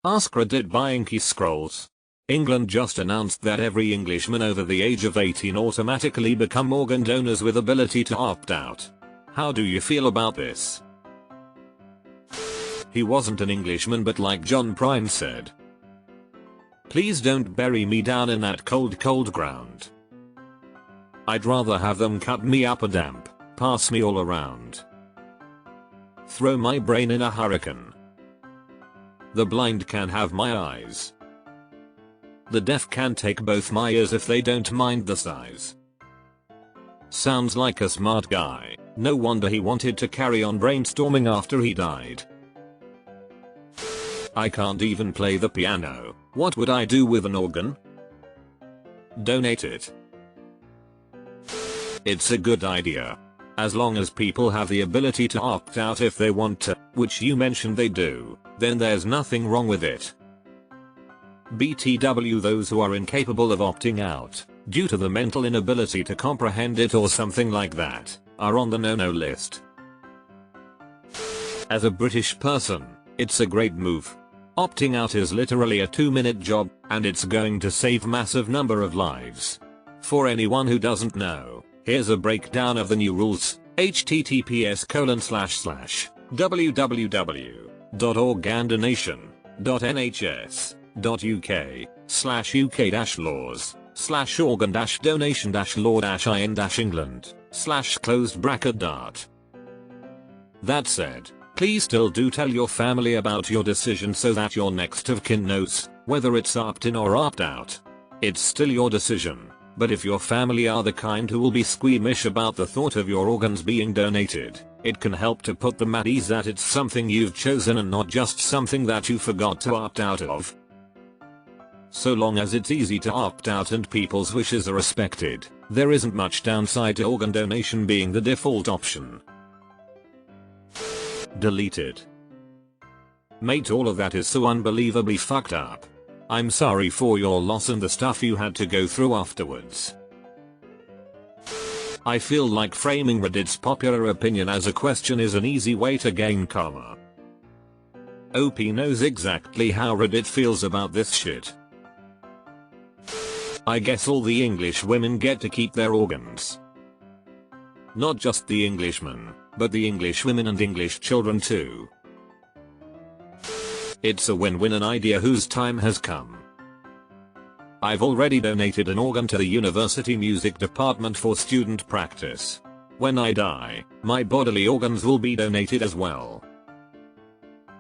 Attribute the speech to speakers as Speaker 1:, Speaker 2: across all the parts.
Speaker 1: AskReddi by Inky Scrolls. England just announced that every Englishman over the age of 18 automatically become organ donors with ability to opt out. How do you feel about this? He wasn't an Englishman, but like John Prine said, "Please don't bury me down in that cold ground. I'd rather have them cut me up a damp, pass me all around, throw my brain in a hurricane. The blind can have my eyes. The deaf can take both my ears if they don't mind the size." Sounds like a smart guy. No wonder he wanted to carry on brainstorming after he died. I can't even play the piano. What would I do with an organ? Donate it. It's a good idea. As long as people have the ability to opt out if they want to, which you mentioned they do, then there's nothing wrong with it. BTW, those who are incapable of opting out, due to the mental inability to comprehend it or something like that, are on the no-no list. As a British person, it's a great move. Opting out is literally a 2-minute job, and it's going to save massive number of lives. For anyone who doesn't know, here's a breakdown of the new rules. https://www.organ-donation.nhs.uk/uk-laws/organ-donation-law-in-England/closed bracket That said, please still do tell your family about your decision so that your next of kin knows, whether it's opt in or opt out. It's still your decision, but if your family are the kind who will be squeamish about the thought of your organs being donated, it can help to put them at ease that it's something you've chosen and not just something that you forgot to opt out of. So long as it's easy to opt out and people's wishes are respected, there isn't much downside to organ donation being the default option. Deleted. Mate, all of that is so unbelievably fucked up. I'm sorry for your loss and the stuff you had to go through afterwards. I feel like framing Reddit's popular opinion as a question is an easy way to gain karma. OP knows exactly how Reddit feels about this shit. I guess all the English women get to keep their organs. Not just the Englishmen, but the English women and English children too. It's a win-win, an idea whose time has come. I've already donated an organ to the university music department for student practice. When I die, my bodily organs will be donated as well.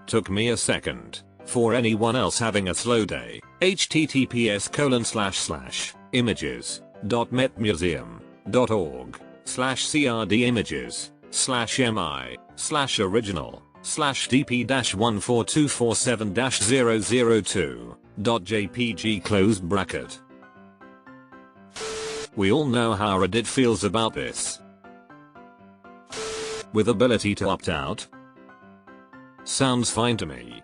Speaker 1: Took me a second. For anyone else having a slow day, https://images.metmuseum.org/crd-14247-002.jpg. We all know how Reddit feels about this. With ability to opt out? Sounds fine to me.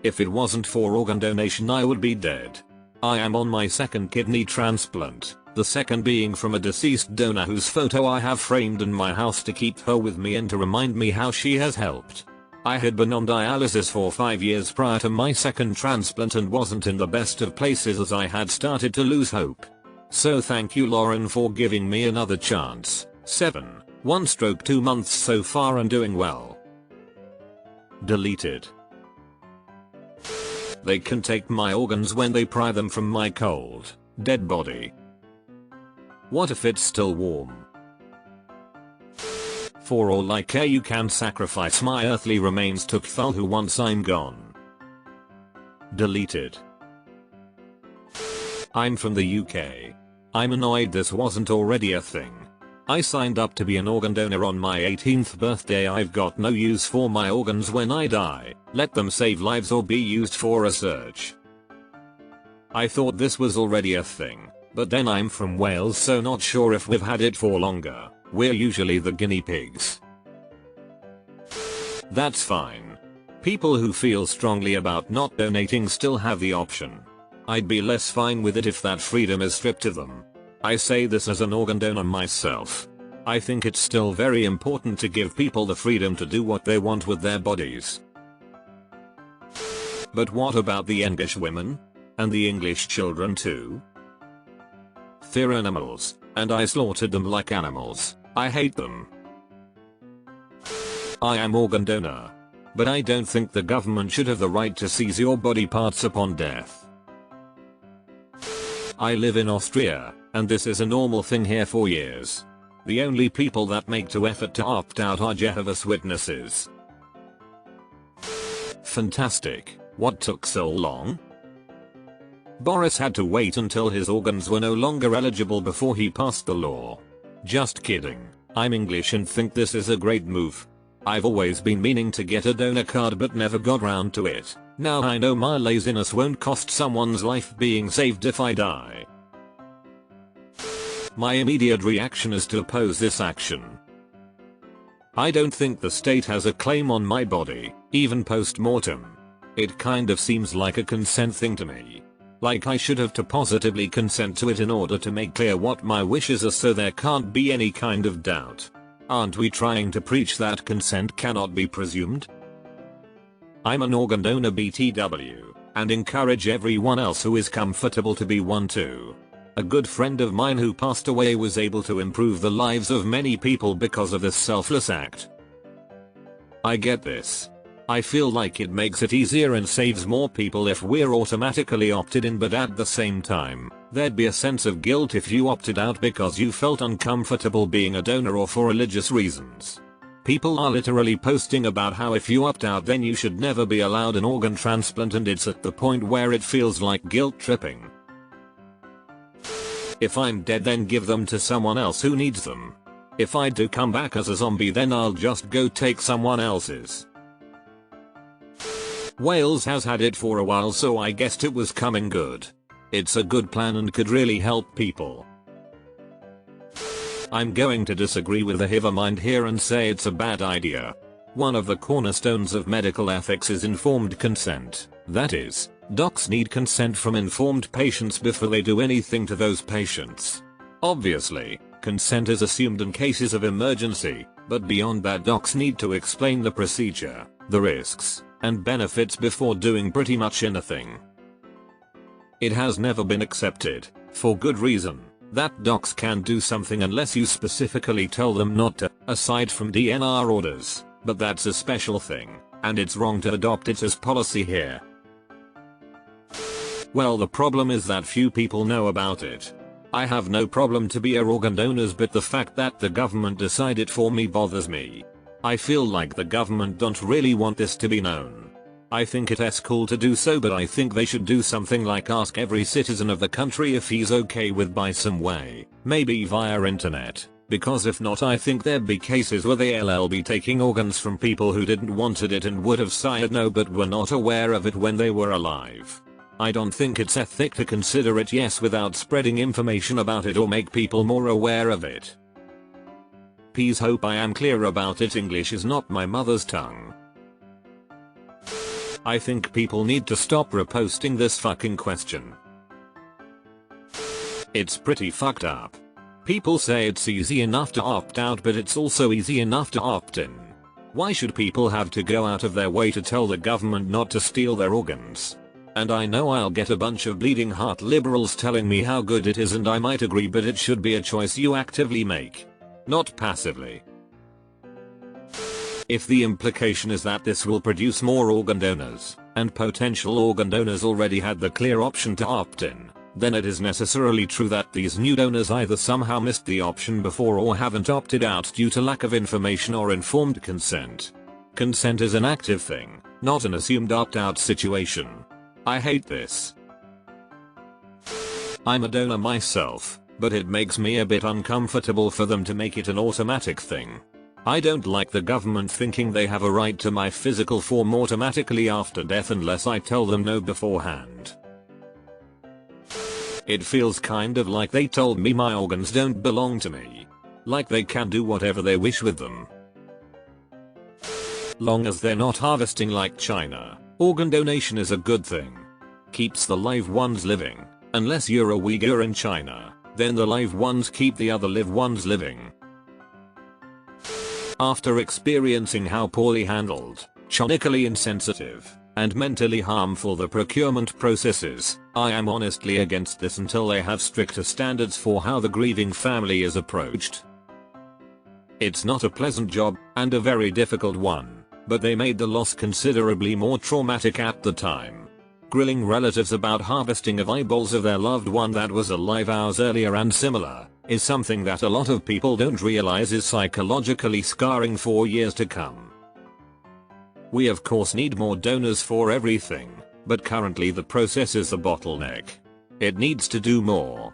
Speaker 1: If it wasn't for organ donation, I would be dead. I am on my second kidney transplant, the second being from a deceased donor whose photo I have framed in my house to keep her with me and to remind me how she has helped. I had been on dialysis for 5 years prior to my second transplant and wasn't in the best of places as I had started to lose hope. So thank you, Lauren, for giving me another chance. 1/2 months so far and doing well. Deleted. They can take my organs when they pry them from my cold, dead body. What if it's still warm? For all I care, you can sacrifice my earthly remains to Cthulhu once I'm gone. Deleted. I'm from the UK. I'm annoyed this wasn't already a thing. I signed up to be an organ donor on my 18th birthday. I've got no use for my organs when I die. Let them save lives or be used for research. I thought this was already a thing, but then I'm from Wales, so not sure if we've had it for longer. We're usually the guinea pigs. That's fine. People who feel strongly about not donating still have the option. I'd be less fine with it if that freedom is stripped of them. I say this as an organ donor myself. I think it's still very important to give people the freedom to do what they want with their bodies. But what about the English women? And the English children too? They're animals, and I slaughtered them like animals. I hate them. I am organ donor. But I don't think the government should have the right to seize your body parts upon death. I live in Austria, and this is a normal thing here for years. The only people that make to effort to opt out are Jehovah's Witnesses. Fantastic. What took so long? Boris had to wait until his organs were no longer eligible before he passed the law. Just kidding. I'm English and think this is a great move. I've always been meaning to get a donor card but never got round to it. Now I know my laziness won't cost someone's life being saved if I die. My immediate reaction is to oppose this action. I don't think the state has a claim on my body, even post-mortem. It kind of seems like a consent thing to me. Like I should have to positively consent to it in order to make clear what my wishes are so there can't be any kind of doubt. Aren't we trying to preach that consent cannot be presumed? I'm an organ donor BTW, and encourage everyone else who is comfortable to be one too. A good friend of mine who passed away was able to improve the lives of many people because of this selfless act. I get this. I feel like it makes it easier and saves more people if we're automatically opted in, but at the same time, there'd be a sense of guilt if you opted out because you felt uncomfortable being a donor or for religious reasons. People are literally posting about how if you opt out then you should never be allowed an organ transplant, and it's at the point where it feels like guilt tripping. If I'm dead then give them to someone else who needs them. If I do come back as a zombie then I'll just go take someone else's. Wales has had it for a while, so I guessed it was coming good. It's a good plan and could really help people. I'm going to disagree with the hiver mind here and say it's a bad idea. One of the cornerstones of medical ethics is informed consent. That is, docs need consent from informed patients before they do anything to those patients. Obviously, consent is assumed in cases of emergency, but beyond that docs need to explain the procedure, the risks, and benefits before doing pretty much anything. It has never been accepted, for good reason, that docs can do something unless you specifically tell them not to, aside from DNR orders, but that's a special thing, and it's wrong to adopt it as policy here. Well, the problem is that few people know about it. I have no problem to be a organ donors, but the fact that the government decide it for me bothers me. I feel like the government don't really want this to be known. I think it's cool to do so, but I think they should do something like ask every citizen of the country if he's okay with by some way, maybe via internet, because if not I think there'd be cases where they'll be taking organs from people who didn't wanted it and would have said no but were not aware of it when they were alive. I don't think it's ethic to consider it yes without spreading information about it or make people more aware of it. Please hope I am clear about it. English is not my mother's tongue. I think people need to stop reposting this fucking question. It's pretty fucked up. People say it's easy enough to opt out, but it's also easy enough to opt in. Why should people have to go out of their way to tell the government not to steal their organs? And I know I'll get a bunch of bleeding heart liberals telling me how good it is, and I might agree, but it should be a choice you actively make, not passively. If the implication is that this will produce more organ donors, and potential organ donors already had the clear option to opt in, then it is necessarily true that these new donors either somehow missed the option before or haven't opted out due to lack of information or informed consent. Consent is an active thing, not an assumed opt-out situation. I hate this. I'm a donor myself, but it makes me a bit uncomfortable for them to make it an automatic thing. I don't like the government thinking they have a right to my physical form automatically after death unless I tell them no beforehand. It feels kind of like they told me my organs don't belong to me. Like they can do whatever they wish with them. Long as they're not harvesting like China, organ donation is a good thing. Keeps the live ones living. Unless you're a Uyghur in China, then the live ones keep the other live ones living. After experiencing how poorly handled, chronically insensitive, and mentally harmful the procurement process is. I am honestly against this until they have stricter standards for how the grieving family is approached. It's not a pleasant job, and a very difficult one, but they made the loss considerably more traumatic at the time. Grilling relatives about harvesting of eyeballs of their loved one that was alive hours earlier and similar, is something that a lot of people don't realize is psychologically scarring for years to come. We of course need more donors for everything, but currently the process is the bottleneck. It needs to do more.